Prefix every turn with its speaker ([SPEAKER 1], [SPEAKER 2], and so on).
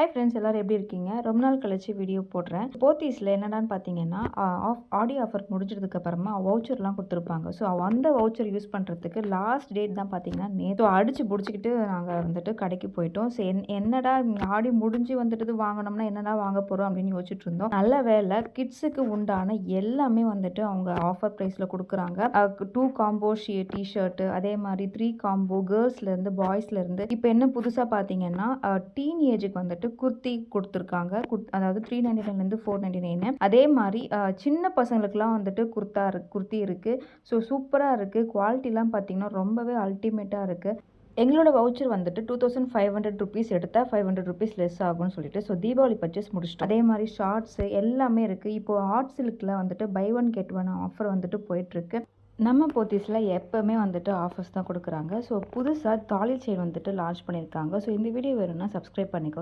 [SPEAKER 1] Hi friends, எல்லாரும் எப்படி இருக்கீங்க? ரொம்ப நாள் கழிச்சு வீடியோ போடுறேன். போத்தீஸில் என்னடான்னு பார்த்தீங்கன்னா, ஆடி ஆஃபர் முடிஞ்சதுக்கு அப்புறமா வவுச்சர்லாம் கொடுத்துருப்பாங்க. ஸோ அந்த வவுச்சர் யூஸ் பண்ணுறதுக்கு லாஸ்ட் டேட் தான் பார்த்தீங்கன்னா நேற்று அடிச்சு பிடிச்சிக்கிட்டு நாங்கள் வந்துட்டு கடைக்கு போயிட்டோம். ஸோ என்னடா ஆடி முடிஞ்சு வந்துட்டு வாங்கினோம்னா என்னடா வாங்க போகிறோம் அப்படின்னு யோசிச்சுட்டு இருந்தோம். நல்ல வேலை கிட்ஸுக்கு உண்டான எல்லாமே வந்துட்டு அவங்க ஆஃபர் ப்ரைஸில் கொடுக்குறாங்க. 2 காம்போ டிஷர்ட்டு, அதே மாதிரி 3 காம்போ கேர்ள்ஸ்லேருந்து பாய்ஸ்லேருந்து. இப்போ என்ன புதுசாக பார்த்தீங்கன்னா டீன் ஏஜுக்கு வந்துட்டு குர்த்தி கொடுத்துருக்காங்க. அதாவது 399லேருந்து 499. அதே மாதிரி சின்ன பசங்களுக்குலாம் வந்துட்டு குர்த்தி இருக்குது. ஸோ சூப்பராக இருக்குது. குவாலிட்டிலாம் பார்த்தீங்கன்னா ரொம்பவே அல்டிமேட்டாக இருக்குது. எங்களோட வவுச்சர் வந்துட்டு 2500 ருபீஸ் எடுத்தால் 500 ருபீஸ் லெஸ் ஆகும்னு சொல்லிட்டு ஸோ தீபாவளி பர்ச்சேஸ் முடிச்சிட்டோம். அதே மாதிரி ஷார்ட்ஸு எல்லாமே இருக்குது. இப்போது ஆர்ட் சில்கில் வந்துட்டு buy one get one offer வந்துட்டு போயிட்டுருக்கு. நம்ம போத்தீஸில் எப்போவுமே வந்துட்டு ஆஃபர்ஸ் தான் கொடுக்குறாங்க. ஸோ புதுசாக தாலி செயின் வந்துட்டு லான்ச் பண்ணியிருக்காங்க. ஸோ இந்த வீடியோ வேணும்னா சப்ஸ்கிரைப் பண்ணிக்கோ.